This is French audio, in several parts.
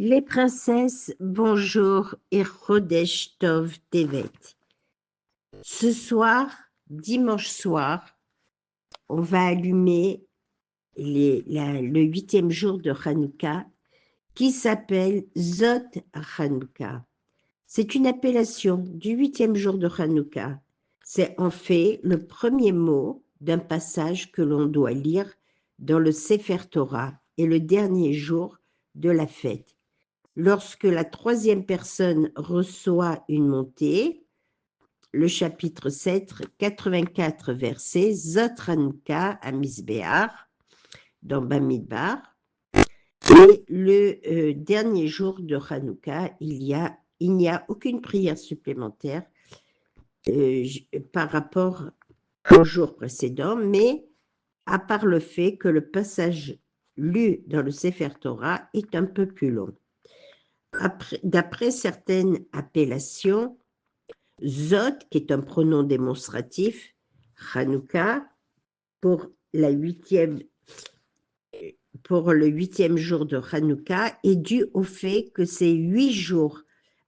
Les princesses, bonjour et Chodesh Tov Tevet. Ce soir, dimanche soir, on va allumer le 8e jour de Hanouka qui s'appelle Zot Hanouka. C'est une appellation du 8e jour de Hanouka. C'est en fait le premier mot d'un passage que l'on doit lire dans le Sefer Torah et le dernier jour de la fête. Lorsque la troisième personne reçoit une montée, le chapitre 7, 84 versets, Zot Hanouka à Misbéach, dans Bamidbar. Et le dernier jour de Hanouka, il n'y a aucune prière supplémentaire par rapport au jour précédent, mais à part le fait que le passage lu dans le Sefer Torah est un peu plus long. D'après certaines appellations, Zot, qui est un pronom démonstratif, Hanouka, pour le 8e jour de Hanouka, est dû au fait que c'est 8 jours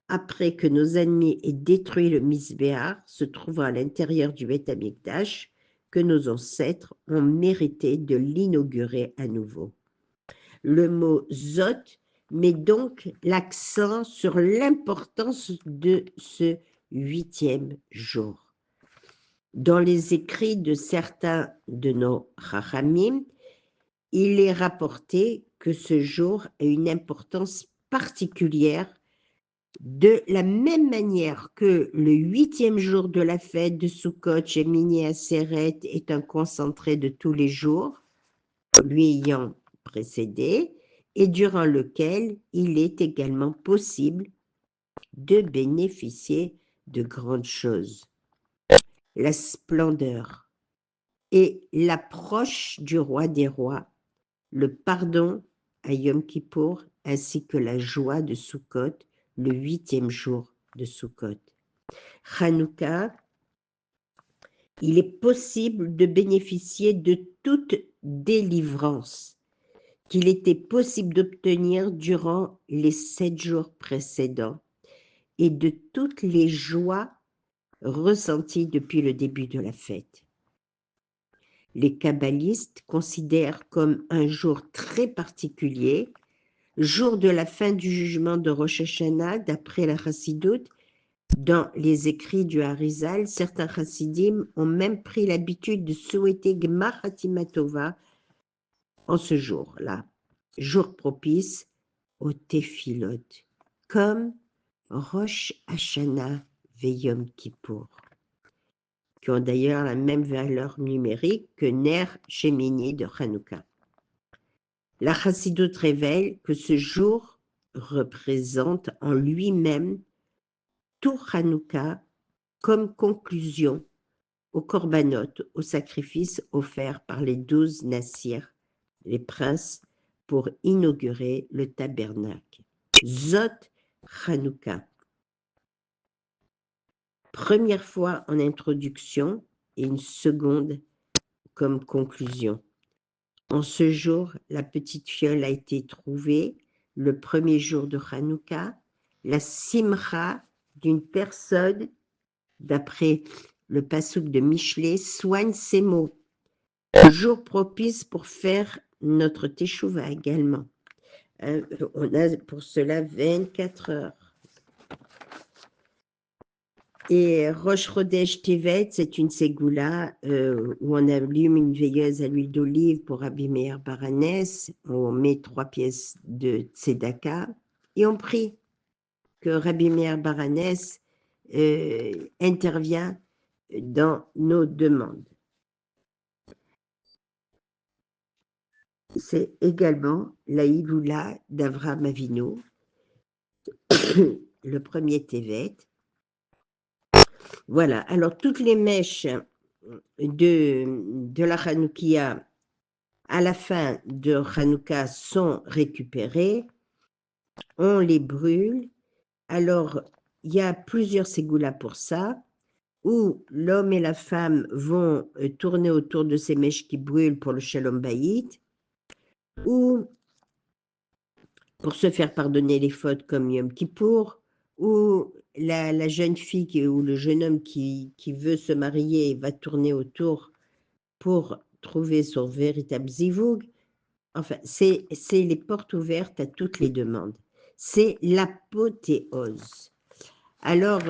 après que nos ennemis aient détruit le Misbéach, se trouvant à l'intérieur du Beth Amikdash, que nos ancêtres ont mérité de l'inaugurer à nouveau. Le mot Zot met donc l'accent sur l'importance de ce 8e jour. Dans les écrits de certains de nos Chachamim, il est rapporté que ce jour a une importance particulière de la même manière que le 8e jour de la fête de Sukkot, Shemini Atzeret, est un concentré de tous les jours, lui ayant précédé, et durant lequel il est également possible de bénéficier de grandes choses. La splendeur et l'approche du roi des rois, le pardon à Yom Kippour, ainsi que la joie de Sukkot, le 8e jour de Sukkot. Hanouka, il est possible de bénéficier de toute délivrance qu'il était possible d'obtenir durant les 7 jours précédents et de toutes les joies ressenties depuis le début de la fête. Les kabbalistes considèrent comme un jour très particulier, jour de la fin du jugement de Rosh Hashanah, d'après la Chassidoute. Dans les écrits du Harizal, certains chassidim ont même pris l'habitude de souhaiter Gemar Hatima Tova en ce jour-là, jour propice au Tefilot, comme Rosh Hashanah Yom Kippour, qui ont d'ailleurs la même valeur numérique que Ner Shemini de Hanouka. La Chassidoute révèle que ce jour représente en lui-même tout Hanouka comme conclusion au korbanot, au sacrifice offert par les 12 Nassir, les princes, pour inaugurer le tabernacle. Zot Hanouka. Première fois en introduction et une seconde comme conclusion. En ce jour, la petite fiole a été trouvée, le premier jour de Hanouka, la simcha d'une personne, d'après le passouk de Michelet, soigne ses mots. Jour propice pour faire notre teshuva également. On a pour cela 24 heures. Et Rosh Chodesh Tevet, c'est une ségoula où on allume une veilleuse à l'huile d'olive pour Rabbi Meir Baranès. On met 3 pièces de tzedaka et on prie que Rabbi Meir Baranès intervient dans nos demandes. C'est également la Iloula d'Avraham Avinu, le premier Tevet. Voilà, alors toutes les mèches de la Hanoukia à la fin de Hanouka sont récupérées, on les brûle. Alors, il y a plusieurs ségoulas pour ça, où l'homme et la femme vont tourner autour de ces mèches qui brûlent pour le Shalom Bayit, ou pour se faire pardonner les fautes comme Yom Kippour, ou la jeune fille ou le jeune homme qui veut se marier et va tourner autour pour trouver son véritable zivoug. Enfin, c'est les portes ouvertes à toutes les demandes. C'est l'apothéose. Alors,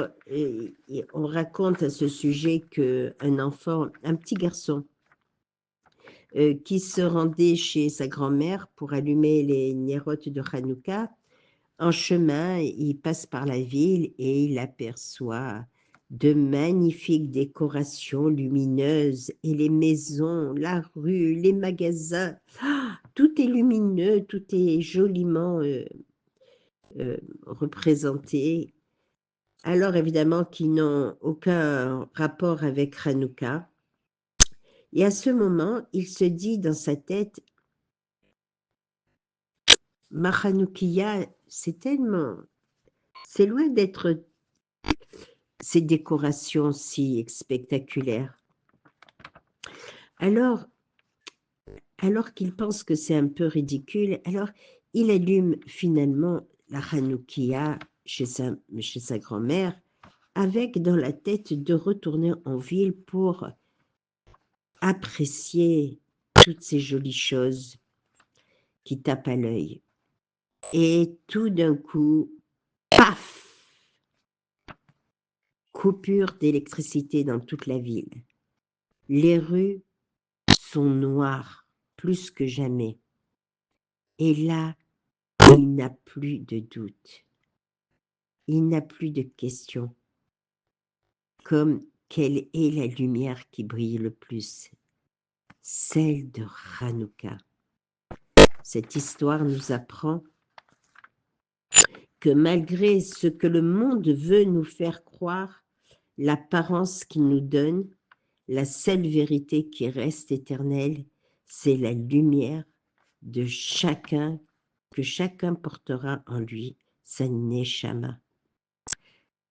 on raconte à ce sujet qu'un enfant, un petit garçon, qui se rendait chez sa grand-mère pour allumer les nérotes de Hanouka, en chemin, il passe par la ville et il aperçoit de magnifiques décorations lumineuses et les maisons, la rue, les magasins. Tout est lumineux, tout est joliment représenté. Alors évidemment qu'ils n'ont aucun rapport avec Hanouka. Et à ce moment, il se dit dans sa tête, ma Hanoukia, c'est loin d'être ces décorations si spectaculaires. Alors qu'il pense que c'est un peu ridicule, alors il allume finalement la Hanoukia chez sa grand-mère, avec dans la tête de retourner en ville pour apprécier toutes ces jolies choses qui tapent à l'œil. Et tout d'un coup, paf! Coupure d'électricité dans toute la ville. Les rues sont noires plus que jamais. Et là, il n'a plus de doute. Il n'a plus de question. Comme quelle est la lumière qui brille le plus? Celle de Hanouka. Cette histoire nous apprend que malgré ce que le monde veut nous faire croire, l'apparence qu'il nous donne, la seule vérité qui reste éternelle, c'est la lumière de chacun, que chacun portera en lui, sa neshama,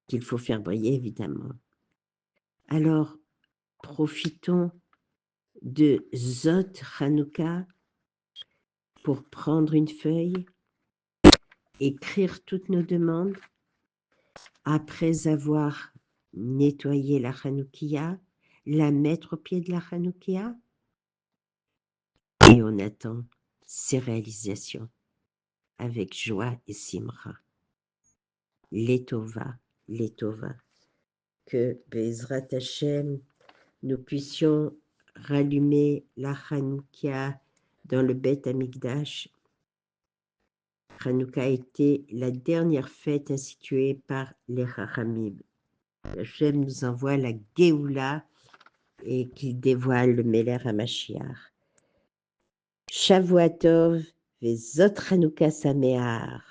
qu'il faut faire briller évidemment. Alors, profitons de Zot Hanouka pour prendre une feuille, écrire toutes nos demandes, après avoir nettoyé la Hanoukia, la mettre au pied de la Hanoukia, et on attend ses réalisations avec joie et simra. Letova, Letova, que Bezrat Hashem, nous puissions rallumer la Hanoukia dans le Beth Amikdash. Hanouka était la dernière fête instituée par les Chachamim. Hashem nous envoie la Géoula et qu'il dévoile le Meler HaMashiach. Shavua Tov, Vezot Hanouka Sameach.